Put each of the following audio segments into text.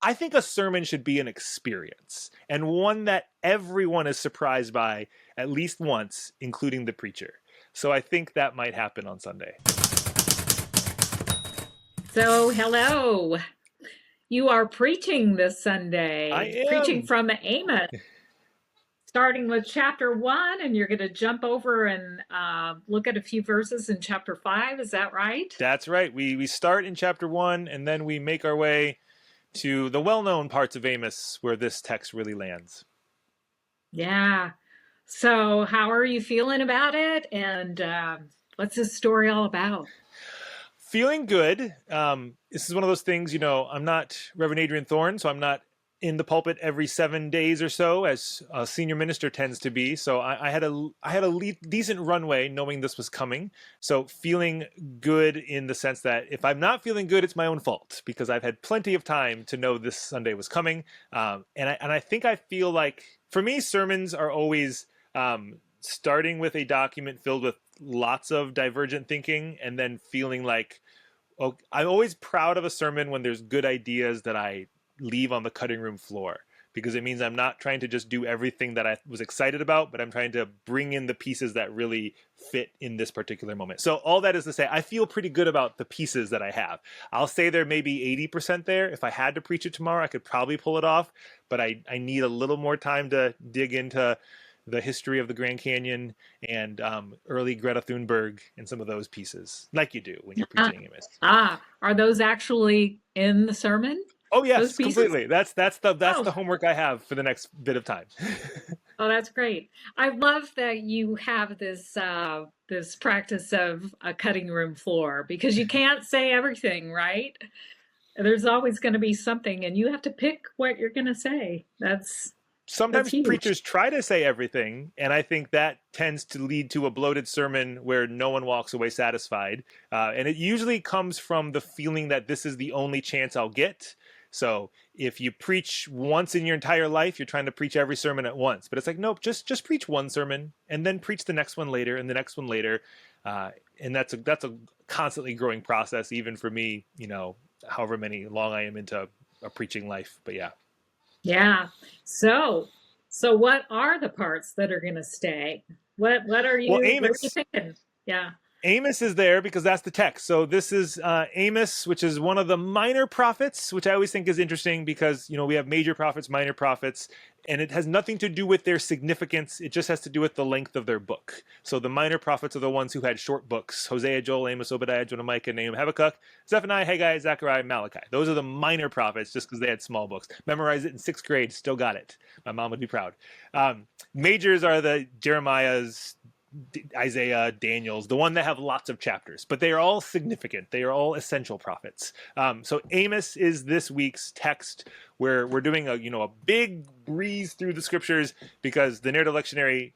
I think a sermon should be an experience, and one that everyone is surprised by at least once, including the preacher. So I think that might happen on Sunday. So, hello. You are preaching this I Sunday, preaching am. from Amos, starting with chapter 1, and you're going to jump over and look at a few verses in chapter 5. Is that right? That's right. We start in chapter 1, and then we make our way to the well-known parts of Amos where this text really lands. Yeah. So, how are you feeling about it? And what's this story all about? Feeling good. This is one of those things, I'm not Reverend Adrian Thorne, so I'm not in the pulpit every 7 days or so, as a senior minister tends to be. So I had a decent runway knowing this was coming. So feeling good in the sense that if I'm not feeling good, it's my own fault because I've had plenty of time to know this Sunday was coming. And I think I feel like, for me, sermons are always starting with a document filled with lots of divergent thinking and then feeling like, oh, I'm always proud of a sermon when there's good ideas that I leave on the cutting room floor, because it means I'm not trying to just do everything that I was excited about, but I'm trying to bring in the pieces that really fit in this particular moment. So all that is to say, I feel pretty good about the pieces that I have. I'll say there may be 80% there. If I had to preach it tomorrow, I could probably pull it off, but I need a little more time to dig into the history of the Grand Canyon and early Greta Thunberg and some of those pieces, like you do when you're Ah, preaching Amos. are those actually in the sermon? Oh Those yes, pieces? completely. That's the Oh, homework I have for the next bit of time. oh, that's great. I love that you have this practice of a cutting room floor because you can't say everything, right? There's always going to be something, and you have to pick what you're going to say. That's Sometimes huge. preachers try to say everything, and I think that tends to lead to a bloated sermon where no one walks away satisfied. And it usually comes from the feeling that this is the only chance I'll get. So if you preach once in your entire life, you're trying to preach every sermon at once. But it's like, nope, just preach one sermon and then preach the next one later and the next one later. And that's a constantly growing process, even for me. However many long I am into a preaching life. But yeah. Yeah. So, so what are the parts that are going to stay? Well, What are you Amos thinking? Yeah. Amos is there because that's the text. So this is Amos, which is one of the minor prophets, which I always think is interesting because we have major prophets, minor prophets, and it has nothing to do with their significance. It just has to do with the length of their book. So the minor prophets are the ones who had short books: Hosea, Joel, Amos, Obadiah, Jonah, Micah, Nahum, Habakkuk, Zephaniah, Haggai, Zechariah, Malachi. Those are the minor prophets just because they had small books. Memorized it in sixth grade, still got it. My mom would be proud. Majors are the Jeremiah's, Isaiah, Daniel's, the one that have lots of chapters, but they are all significant. They are all essential prophets. So Amos is this week's text where we're doing a big breeze through the scriptures because the narrative lectionary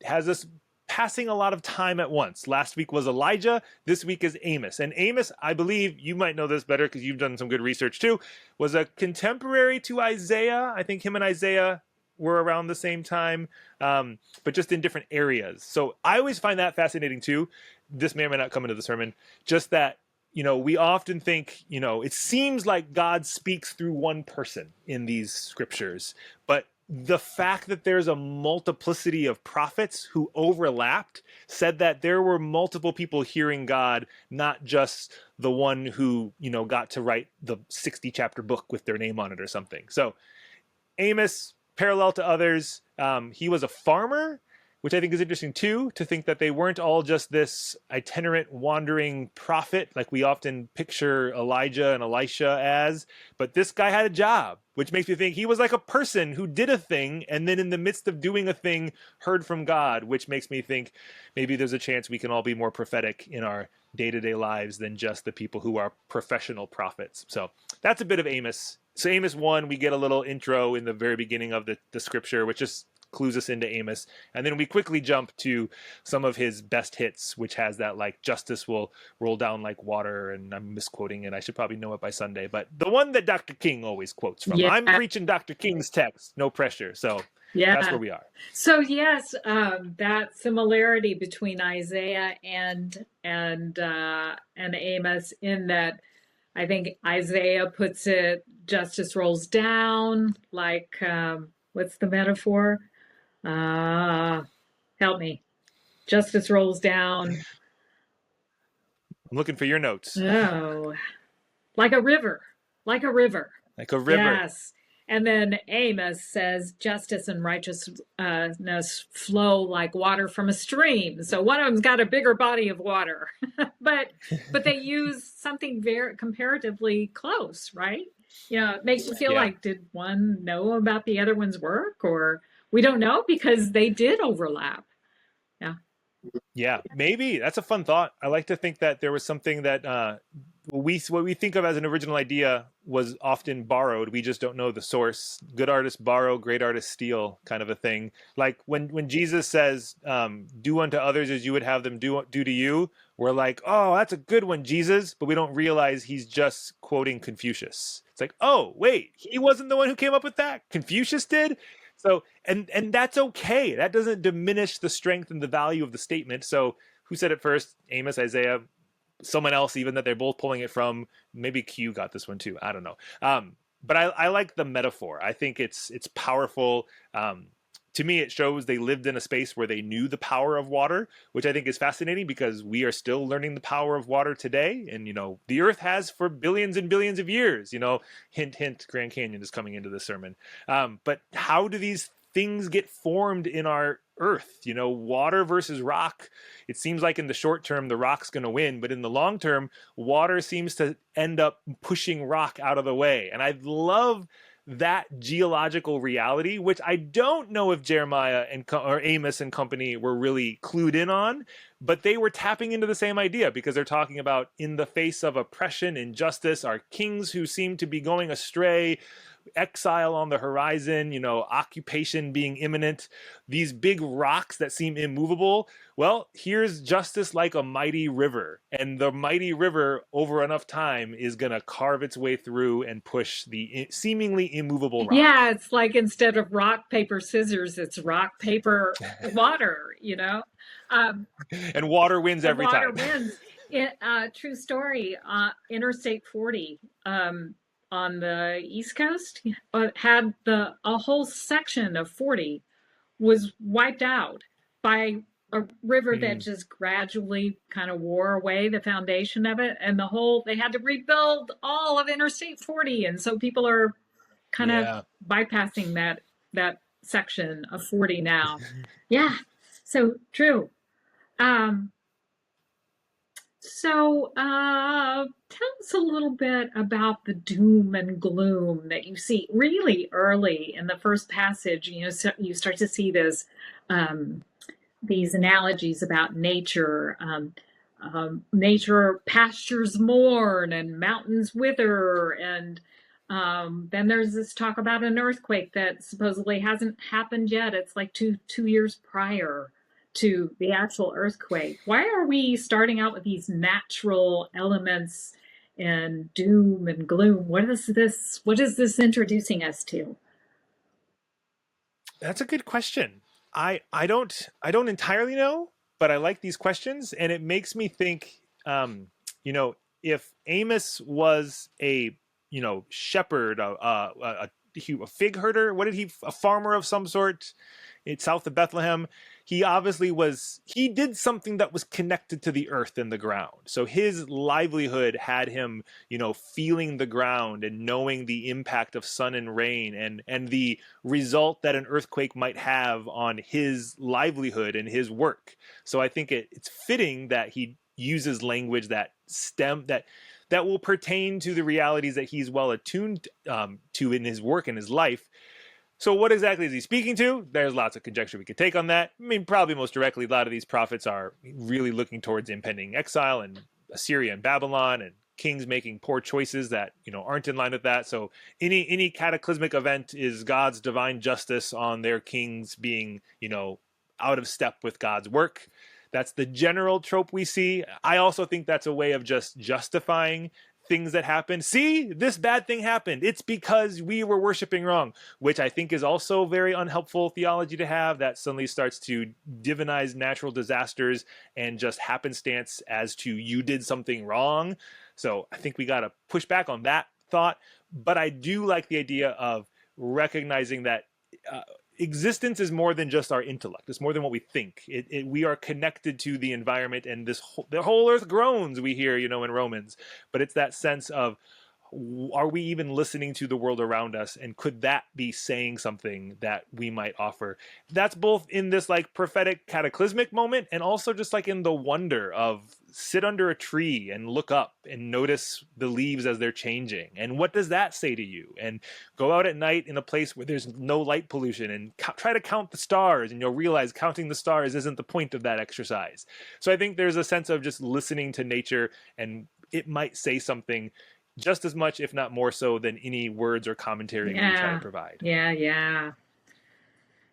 has us passing a lot of time at once. Last week was Elijah. This week is Amos. And Amos, I believe you might know this better because you've done some good research too, was a contemporary to Isaiah. I think him and Isaiah were around the same time, but just in different areas. So I always find that fascinating too. This may or may not come into the sermon. Just that, we often think, it seems like God speaks through one person in these scriptures, but the fact that there's a multiplicity of prophets who overlapped said that there were multiple people hearing God, not just the one who, got to write the 60 chapter book with their name on it or something. So Amos, parallel to others, he was a farmer, which I think is interesting too, to think that they weren't all just this itinerant wandering prophet like we often picture Elijah and Elisha as, but this guy had a job, which makes me think he was like a person who did a thing and then in the midst of doing a thing heard from God, which makes me think maybe there's a chance we can all be more prophetic in our day-to-day lives than just the people who are professional prophets. So that's a bit of Amos. So Amos 1, we get a little intro in the very beginning of the scripture, which just clues us into Amos. And then we quickly jump to some of his best hits, which has that like justice will roll down like water. And I'm misquoting it. I should probably know it by Sunday. But the one that Dr. King always quotes from. Yeah. I'm preaching Dr. King's text. No pressure. So that's Yeah. where we are. So yes, that similarity between Isaiah and Amos in that I think Isaiah puts it, justice rolls down, like, what's the metaphor? Uh, Help me. Justice rolls down. I'm looking for your notes. Oh, like a river, like a river. Like a river. Yes. And then Amos says, justice and righteousness flow like water from a stream. So one of them's got a bigger body of water, but they use something very comparatively close, right? It makes you feel Yeah. like, did one know about the other one's work, or we don't know because they did overlap. Yeah. Yeah, maybe that's a fun thought. I like to think that there was something that what we think of as an original idea was often borrowed. We just don't know the source. Good artists borrow, great artists steal, kind of a thing. Like when Jesus says, "Do unto others as you would have them do to you," we're like, "Oh, that's a good one, Jesus," but we don't realize he's just quoting Confucius. It's like, "Oh, wait, he wasn't the one who came up with that. Confucius did." So and that's okay. That doesn't diminish the strength and the value of the statement. So who said it first? Amos, Isaiah, someone else, even that they're both pulling it from. Maybe Q got this one too. I don't know. But I like the metaphor. I think it's powerful. To me, it shows they lived in a space where they knew the power of water, which I think is fascinating because we are still learning the power of water today. And, the earth has for billions and billions of years, hint, hint, Grand Canyon is coming into this sermon. But how do these things get formed in our earth? Water versus rock. It seems like in the short term, the rock's going to win, but in the long term, water seems to end up pushing rock out of the way. And I love that geological reality, which I don't know if Jeremiah or Amos and company were really clued in on, but they were tapping into the same idea because they're talking about, in the face of oppression, injustice, our kings who seem to be going astray, exile on the horizon, occupation being imminent, these big rocks that seem immovable. Well, here's justice like a mighty river, and the mighty river over enough time is going to carve its way through and push the seemingly immovable rock. Yeah, it's like instead of rock, paper, scissors, it's rock, paper, water, And water wins every water time. wins. True story. Interstate 40 on the East Coast had a whole section of 40 was wiped out by a river that just gradually kind of wore away the foundation of it, and they had to rebuild all of Interstate 40, and so people are kind of Yeah. bypassing that section of 40 now. Yeah, so true. Um, Tell us a little bit about the doom and gloom that you see really early in the first passage. So you start to see um, these analogies about nature. Nature pastures mourn and mountains wither, and then there's this talk about an earthquake that supposedly hasn't happened yet. It's like two years prior to the actual earthquake. Why are we starting out with these natural elements and doom and gloom? What is this introducing us to? That's a good question. I don't entirely know, but I like these questions, and it makes me think. You know, if Amos was a shepherd, a fig herder, what did he? A farmer of some sort, it's south of Bethlehem. He obviously was. He did something that was connected to the earth and the ground. So his livelihood had him, feeling the ground and knowing the impact of sun and rain and the result that an earthquake might have on his livelihood and his work. So I think it's fitting that he uses language that will pertain to the realities that he's well attuned to in his work and his life. So what exactly is he speaking to? There's lots of conjecture we could take on that. I mean, probably most directly, a lot of these prophets are really looking towards impending exile and Assyria and Babylon and kings making poor choices that aren't in line with that. So any cataclysmic event is God's divine justice on their kings being out of step with God's work. That's the general trope we see. I also think that's a way of just justifying things that happen. See, this bad thing happened. It's because we were worshiping wrong, which I think is also very unhelpful theology to have, that suddenly starts to divinize natural disasters and just happenstance as to you did something wrong. So I think we got to push back on that thought. But I do like the idea of recognizing that existence is more than just our intellect. It's more than what we think. We are connected to the environment, and the whole earth groans, we hear, in Romans. But it's that sense of, are we even listening to the world around us, and could that be saying something that we might offer? That's both in this like prophetic cataclysmic moment, and also just like in the wonder of sit under a tree and look up and notice the leaves as they're changing, and what does that say to you? And go out at night in a place where there's no light pollution and try to count the stars, and you'll realize counting the stars isn't the point of that exercise. So I think there's a sense of just listening to nature, and it might say something just as much, if not more so, than any words or commentary we try to provide. Yeah.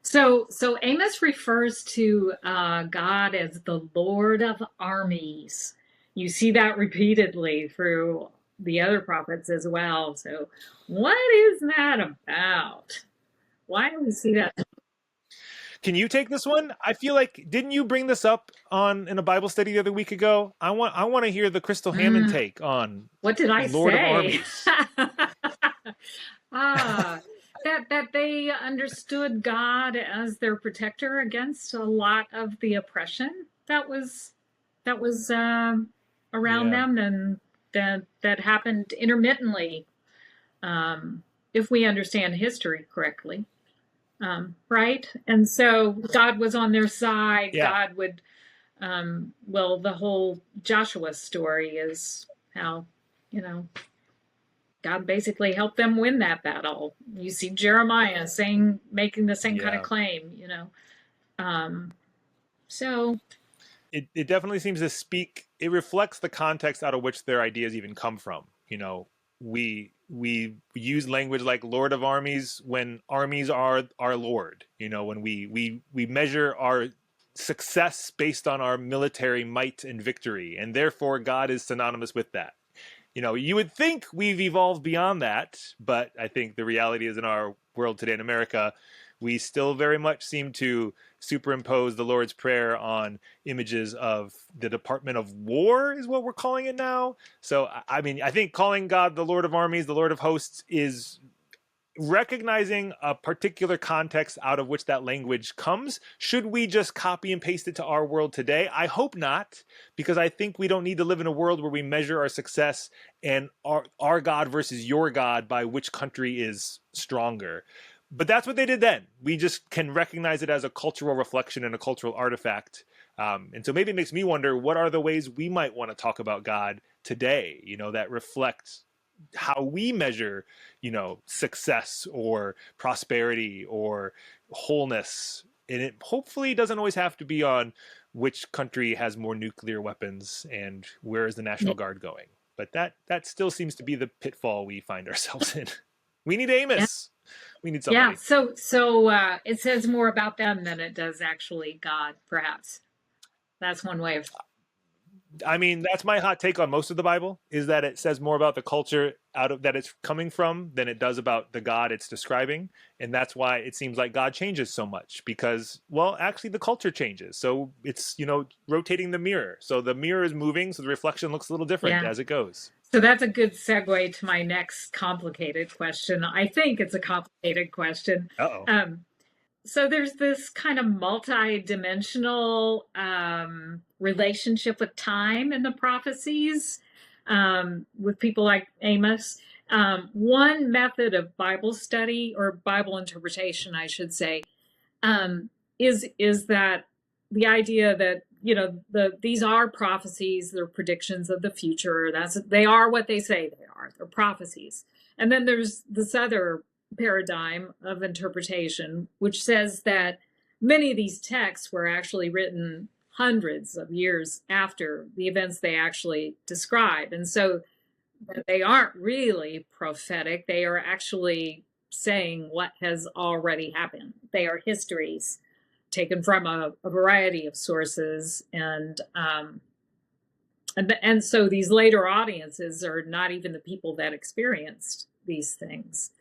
So Amos refers to God as the Lord of armies. You see that repeatedly through the other prophets as well. So what is that about? Why do we see that? Can you take this one? I feel like, didn't you bring this up in a Bible study the other week ago? I want to hear the Crystal Hammond take on what did I Lord say? of Armies. That they understood God as their protector against a lot of the oppression that was around them, and that happened intermittently, if we understand history correctly. Right? And so God was on their side. Yeah. God would, the whole Joshua story is how, God basically helped them win that battle. You see Jeremiah making the same kind of claim, So it definitely seems to speak. It reflects the context out of which their ideas even come from. We use language like Lord of Armies when armies are our Lord. When we measure our success based on our military might and victory, and therefore God is synonymous with that. You would think we've evolved beyond that, but I think the reality is in our world today in America, we still very much seem to superimpose the Lord's Prayer on images of the Department of War, is what we're calling it now. So, I mean, I think calling God the Lord of Armies, the Lord of Hosts, is recognizing a particular context out of which that language comes. Should we just copy and paste it to our world today? I hope not, because I think we don't need to live in a world where we measure our success and our God versus your God by which country is stronger. But that's what they did then. We just can recognize it as a cultural reflection and a cultural artifact. And so maybe it makes me wonder, what are the ways we might want to talk about God today, that reflect how we measure, success or prosperity or wholeness. And it hopefully doesn't always have to be on which country has more nuclear weapons and where is the National Guard going. But that still seems to be the pitfall we find ourselves in. We need Amos. We need somebody. Yeah. So it says more about them than it does actually God, perhaps. That's one way of. I mean, that's my hot take on most of the Bible, is that it says more about the culture that it's coming from than it does about the God it's describing. And that's why it seems like God changes so much, because, well, actually the culture changes. So it's, rotating the mirror. So the mirror is moving, so the reflection looks a little different as it goes. So that's a good segue to my next complicated question. I think it's a complicated question. Uh-oh. So there's this kind of multi-dimensional relationship with time in the prophecies, with people like Amos. One method of Bible study, or Bible interpretation, I should say, is that the idea that these are prophecies, they're predictions of the future. They are what they say they are. They're prophecies. And then there's this other paradigm of interpretation, which says that many of these texts were actually written hundreds of years after the events they actually describe. And so they aren't really prophetic. They are actually saying what has already happened. They are histories taken from a variety of sources. And so these later audiences are not even the people that experienced these things.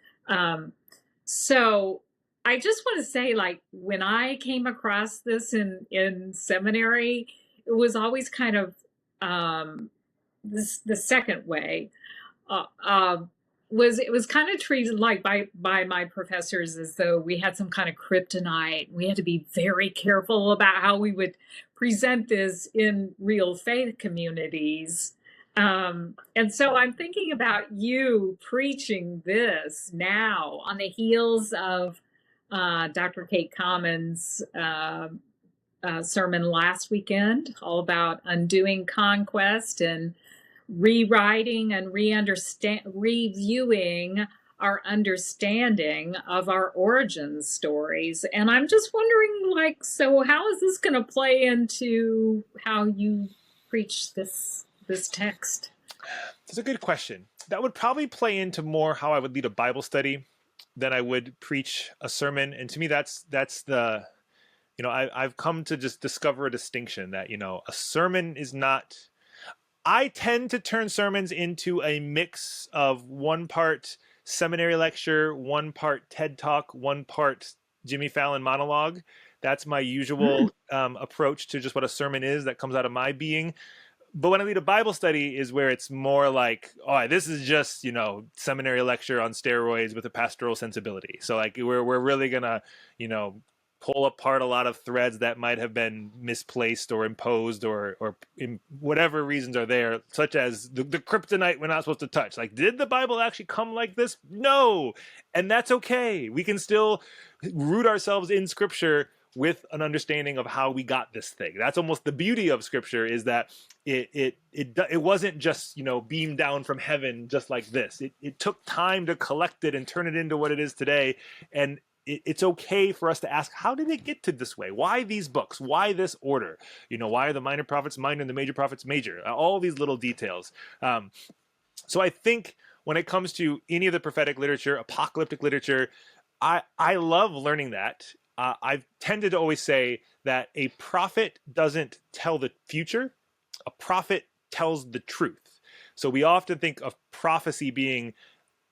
So I just want to say, like, when I came across this in seminary, it was always kind of this the second way uh, uh, was it was kind of treated like by my professors as though we had some kind of kryptonite. We had to be very careful about how we would present this in real faith communities. And so I'm thinking about you preaching this now on the heels of Dr. Kate Common's sermon last weekend, all about undoing conquest and rewriting and reviewing our understanding of our origin stories. And I'm just wondering, like, so how is this going to play into how you preach this text? That's a good question. That would probably play into more how I would lead a Bible study than I would preach a sermon. And to me, that's the, I've come to just discover a distinction that, a sermon is not. I tend to turn sermons into a mix of one part seminary lecture, one part TED Talk, one part Jimmy Fallon monologue. That's my usual approach to just what a sermon is that comes out of my being. But when I lead a Bible study is where it's more like, oh, this is just, seminary lecture on steroids with a pastoral sensibility. So like we're really gonna, pull apart a lot of threads that might have been misplaced or imposed or in whatever reasons are there, such as the kryptonite we're not supposed to touch. Like, did the Bible actually come like this? No. And that's okay. We can still root ourselves in Scripture with an understanding of how we got this thing. That's almost the beauty of Scripture, is that it wasn't just, beamed down from heaven just like this. It took time to collect it and turn it into what it is today. And it's okay for us to ask, how did it get to this way? Why these books? Why this order? Why are the minor prophets minor and the major prophets major? All these little details. So I think when it comes to any of the prophetic literature, apocalyptic literature, I love learning that. I've tended to always say that a prophet doesn't tell the future. A prophet tells the truth. So we often think of prophecy being,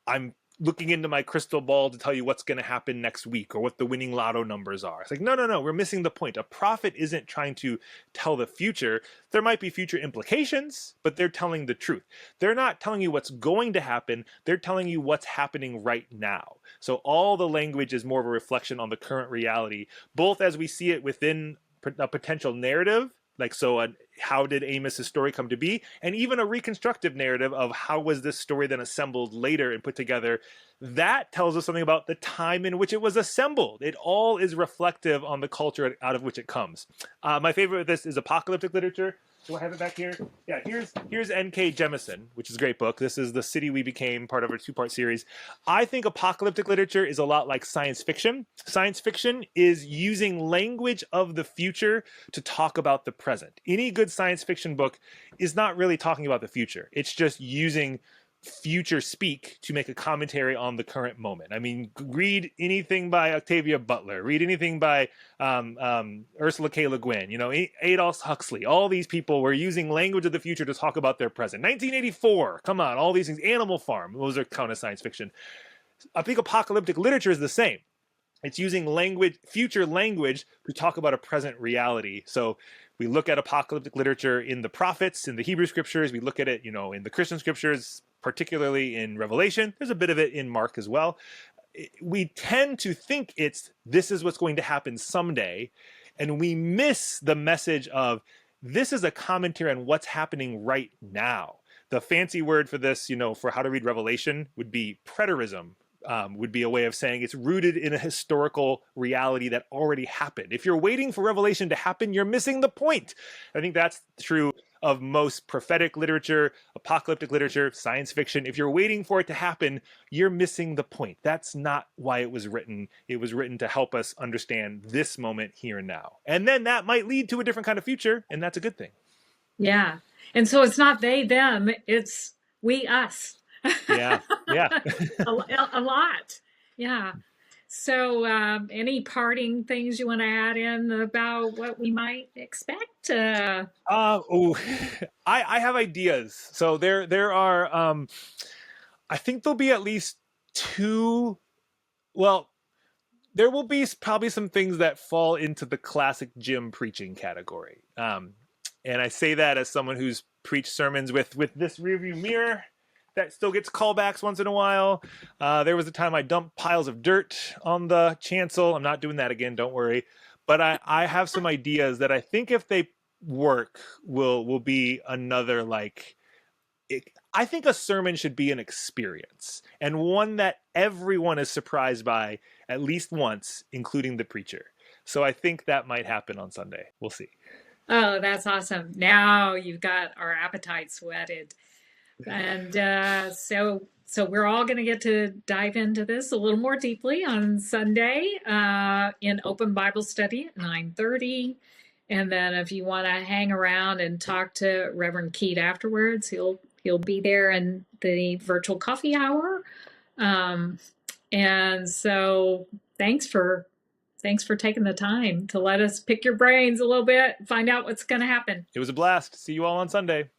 I'm looking into my crystal ball to tell you what's going to happen next week or what the winning lotto numbers are. It's like, no, we're missing the point. A prophet isn't trying to tell the future. There might be future implications, but they're telling the truth. They're not telling you what's going to happen. They're telling you what's happening right now. So all the language is more of a reflection on the current reality, both as we see it within a potential narrative, like, so how did Amos's story come to be? And even a reconstructive narrative of how was this story then assembled later and put together. That tells us something about the time in which it was assembled. It all is reflective on the culture out of which it comes. My favorite of this is apocalyptic literature. Do I have it back here? Yeah, here's N.K. Jemisin, which is a great book. This is The City We Became, part of a two-part series. I think apocalyptic literature is a lot like science fiction. Science fiction is using language of the future to talk about the present. Any good science fiction book is not really talking about the future. It's just using future speak to make a commentary on the current moment. I mean, read anything by Octavia Butler, read anything by Ursula K. Le Guin, Aldous Huxley. All these people were using language of the future to talk about their present. 1984, come on, all these things. Animal Farm, those are kind of science fiction. I think apocalyptic literature is the same. It's using language, future language, to talk about a present reality. So we look at apocalyptic literature in the prophets, in the Hebrew scriptures. We look at it, in the Christian scriptures, particularly in Revelation. There's a bit of it in Mark as well. We tend to think this is what's going to happen someday. And we miss the message of, this is a commentary on what's happening right now. The fancy word for this, for how to read Revelation would be preterism. Would be a way of saying it's rooted in a historical reality that already happened. If you're waiting for Revelation to happen, you're missing the point. I think that's true of most prophetic literature, apocalyptic literature, science fiction. If you're waiting for it to happen, you're missing the point. That's not why it was written. It was written to help us understand this moment here and now. And then that might lead to a different kind of future, and that's a good thing. Yeah. And so it's not they, them, it's we, us. Yeah. a lot. Yeah. So, any parting things you want to add in about what we might expect? I have ideas. So there are. I think there'll be at least two. Well, there will be probably some things that fall into the classic Jim preaching category. And I say that as someone who's preach sermons with this rearview mirror that still gets callbacks once in a while. There was a time I dumped piles of dirt on the chancel. I'm not doing that again, don't worry. But I have some ideas that I think if they work will be another like I think a sermon should be an experience and one that everyone is surprised by at least once, including the preacher. So I think that might happen on Sunday. We'll see. Oh, that's awesome. Now you've got our appetites whetted. And so we're all going to get to dive into this a little more deeply on Sunday in open Bible study at 9:30. And then if you want to hang around and talk to Reverend Keat afterwards, he'll be there in the virtual coffee hour. And so thanks for taking the time to let us pick your brains a little bit, find out what's going to happen. It was a blast. See you all on Sunday.